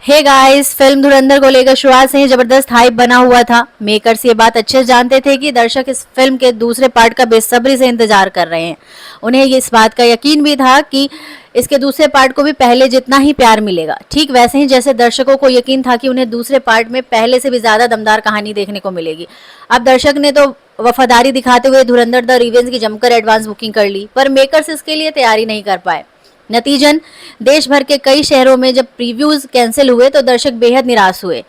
Hey guys, film धुरंधर को लेकर शुरुआत से ही जबरदस्त हाइप बना हुआ था। मेकर्स ये बात अच्छे से जानते थे कि दर्शक इस फिल्म के दूसरे पार्ट का बेसब्री से इंतजार कर रहे हैं। उन्हें इस बात का यकीन भी था कि इसके दूसरे पार्ट को भी पहले जितना ही प्यार मिलेगा, ठीक वैसे ही जैसे दर्शकों को यकीन था कि उन्हें दूसरे पार्ट में पहले से भी ज्यादा दमदार कहानी देखने को मिलेगी। अब दर्शक ने तो वफादारी दिखाते हुए धुरंधर द रिवेंज की जमकर एडवांस बुकिंग कर ली, पर मेकर्स इसके लिए तैयारी नहीं कर पाए। नतीजन देश भर के कई शहरों में जब प्रीव्यूज कैंसिल हुए तो दर्शक बेहद निराश हुए।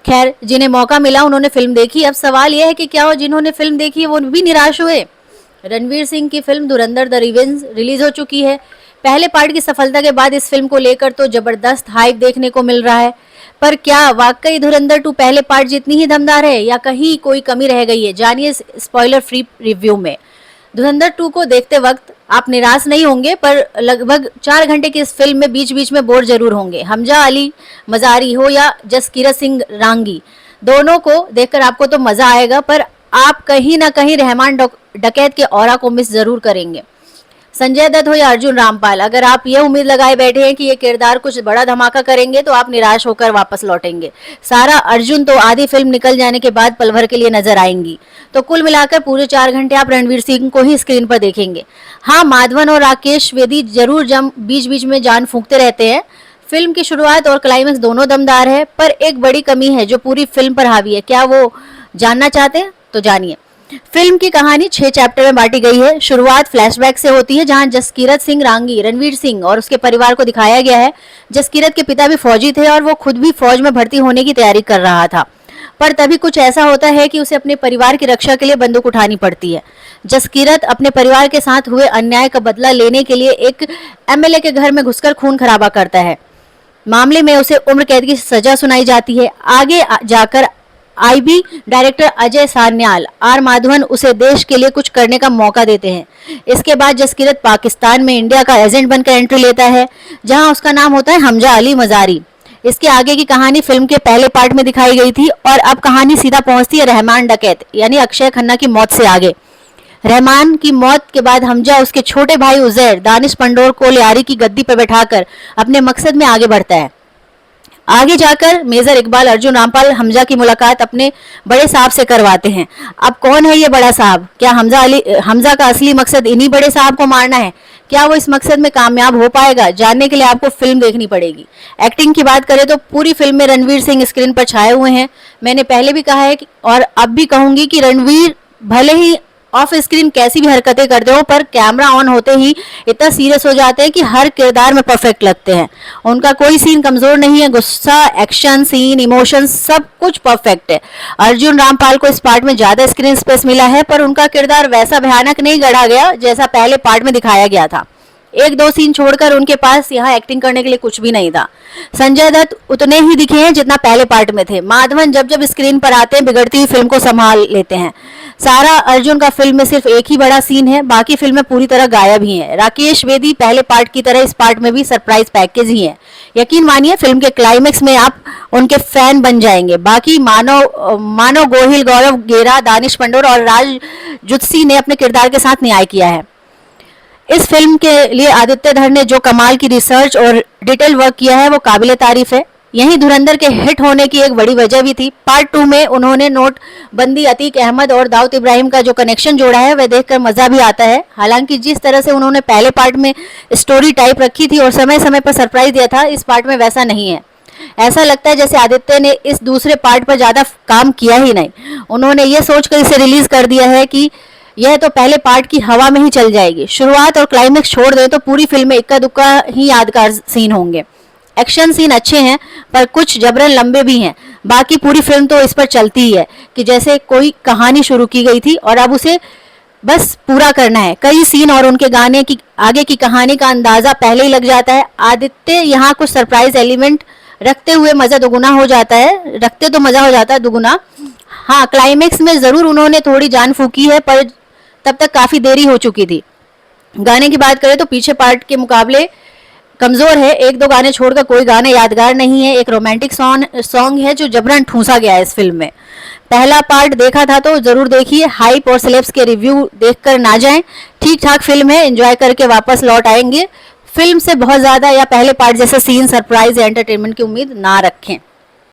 खैर, जिन्हें मौका मिला उन्होंने फिल्म देखी। अब सवाल यह है कि क्या वो जिन्होंने फिल्म देखी वो भी निराश हुए। रणवीर सिंह की film Dhurandhar the revenge release हो चुकी है। पहले पार्ट की सफलता के बाद इस फिल्म को लेकर तो जबरदस्त हाइप देखने को मिल रहा है, पर क्या वाकई धुरंधर 2 पहले पार्ट जितनी ही दमदार है या कहीं कोई कमी रह गई है? जानिए स्पॉइलर फ्री रिव्यू में। धुरंधर 2 को देखते वक्त आप निराश नहीं होंगे, पर लगभग 4 घंटे की इस फिल्म में बीच बीच में बोर जरूर होंगे। हमजा अली मजारी हो या जसकीरत सिंह रांगी, दोनों को देखकर आपको तो मजा आएगा, पर आप कहीं ना कहीं रहमान डकैत के ऑरा को मिस जरूर करेंगे। संजय दत्त हो या अर्जुन रामपाल, अगर आप ये उम्मीद लगाए बैठे हैं कि ये किरदार कुछ बड़ा धमाका करेंगे तो आप निराश होकर वापस लौटेंगे। सारा अर्जुन तो आधी फिल्म निकल जाने के बाद पल भर के लिए नजर आएंगी, तो कुल मिलाकर पूरे 4 घंटे आप रणवीर सिंह को ही स्क्रीन पर देखेंगे। हाँ, माधवन और राकेश वेदी जरूर बीच बीच में जान फूंकते रहते हैं। फिल्म की शुरुआत और क्लाइमेक्स दोनों दमदार है, पर एक बड़ी कमी है जो पूरी फिल्म पर हावी है। क्या वो जानना चाहते हैं? तो जानिए। फिल्म की कहानी 6 चैप्टर में बांटी गई है। शुरुआत फ्लैशबैक से होती है, जहां जसकीरत सिंह रांगी रणवीर सिंह और उसके परिवार को दिखाया गया है। जसकीरत के पिता भी फौजी थे और वो खुद भी फौज में भर्ती होने की तैयारी कर रहा था, पर तभी कुछ ऐसा होता है कि उसे अपने परिवार की रक्षा के लिए बंदूक उठानी पड़ती है। जसकीरत अपने परिवार के साथ हुए अन्याय का बदला लेने के लिए एक एमएलए के घर में घुसकर खून खराबा करता है। मामले में उसे उम्र कैद की सजा सुनाई जाती है। आगे जाकर IB director Ajay Sanyal R Madhavan उसे देश के लिए कुछ करने का मौका देते हैं। इसके बाद जसकीरत पाकिस्तान में इंडिया का एजेंट बनकर एंट्री लेता है, जहां उसका नाम होता है हमजा अली मजारी। इसके आगे की कहानी फिल्म के पहले पार्ट में दिखाई गई थी और अब कहानी सीधा पहुंचती है रहमान डकैत यानी अक्षय खन्ना की मौत से आगे। रहमान की मौत के बाद हमजा उसके छोटे भाई उजैर दानिश पंडोर को लियारी की गद्दी पर बैठाकर अपने मकसद में आगे बढ़ता है। आगे जाकर मेजर इकबाल अर्जुन रामपाल हमजा की मुलाकात अपने बड़े साहब से करवाते हैं। अब कौन है ये बड़ा साहब? क्या हमजा का असली मकसद इन्हीं बड़े साहब को मारना है? क्या वो इस मकसद में कामयाब हो पाएगा? जानने के लिए आपको फिल्म देखनी पड़ेगी। एक्टिंग की बात करें तो पूरी फिल्म में रणवीर सिंह स्क्रीन पर छाए हुए हैं। मैंने पहले भी कहा है और अब भी कहूंगी कि रणवीर भले ही ऑफ स्क्रीन कैसी भी हरकतें करते हो, पर कैमरा ऑन होते ही इतना सीरियस हो जाते हैं कि हर किरदार में परफेक्ट लगते हैं। उनका कोई सीन कमजोर नहीं है। गुस्सा, एक्शन सीन, इमोशन सब कुछ परफेक्ट है। अर्जुन रामपाल को इस पार्ट में ज्यादा स्क्रीन स्पेस मिला है, पर उनका किरदार वैसा भयानक नहीं गढ़ा गया जैसा पहले पार्ट में दिखाया गया था। 1-2 सीन छोड़कर उनके पास यहाँ एक्टिंग करने के लिए कुछ भी नहीं था। संजय दत्त उतने ही दिखे हैं जितना पहले पार्ट में थे। माधवन जब जब स्क्रीन पर आते हैं बिगड़ती हुई फिल्म को संभाल लेते हैं। सारा अर्जुन का फिल्म में सिर्फ एक ही बड़ा सीन है, बाकी फिल्में पूरी तरह गायब ही हैं। राकेश वेदी पहले पार्ट की तरह इस पार्ट में भी सरप्राइज पैकेज ही है। यकीन मानिए फिल्म के क्लाइमेक्स में आप उनके फैन बन जाएंगे। बाकी मानव गोहिल, गौरव गेरा, दानिश पंडोर और राज जुत्सी ने अपने किरदार के साथ न्याय किया है। इस फिल्म के लिए आदित्य धर ने जो कमाल की रिसर्च और डिटेल वर्क किया है वो काबिले तारीफ है। यही धुरंधर के हिट होने की एक बड़ी वजह भी थी। पार्ट 2 में उन्होंने नोटबंदी, अतीक अहमद और दाऊद इब्राहिम का जो कनेक्शन जोड़ा है वह देखकर मजा भी आता है। हालांकि जिस तरह से उन्होंने पहले पार्ट में स्टोरी टाइप रखी थी और समय समय पर सरप्राइज दिया था, इस पार्ट में वैसा नहीं है। ऐसा लगता है जैसे आदित्य ने इस दूसरे पार्ट पर ज्यादा काम किया ही नहीं। उन्होंने ये सोचकर इसे रिलीज कर दिया है कि यह तो पहले पार्ट की हवा में ही चल जाएगी। शुरुआत और क्लाइमेक्स छोड़ दें तो पूरी फिल्म में इक्का दुक्का ही यादगार सीन होंगे। एक्शन सीन अच्छे हैं, पर कुछ जबरन लंबे भी हैं। बाकी पूरी फिल्म तो इस पर चलती ही है कि जैसे कोई कहानी शुरू की गई थी और अब उसे बस पूरा करना है। कई सीन और उनके गाने की आगे की कहानी का अंदाजा पहले ही लग जाता है। आदित्य यहाँ कुछ सरप्राइज एलिमेंट रखते हुए मजा दुगुना हो जाता है। रखते तो मजा हो जाता है दुगुना। हाँ, क्लाइमेक्स में जरूर उन्होंने थोड़ी जान फूकी है, पर तब तक काफी देरी हो चुकी थी। गाने की बात करें तो पीछे पार्ट के मुकाबले कमजोर है। 1-2 गाने छोड़कर कोई गाने यादगार नहीं है। एक रोमांटिक सॉन्ग है जो जबरन ठूंसा गया है इस फिल्म में। पहला पार्ट देखा था तो जरूर देखिए। हाइप और सेलेब्स के रिव्यू देखकर ना जाएं। ठीक ठाक फिल्म है, एंजॉय करके वापस लौट आएंगे। फिल्म से बहुत ज्यादा या पहले पार्ट जैसे सीन, सरप्राइज या एंटरटेनमेंट की उम्मीद ना रखें।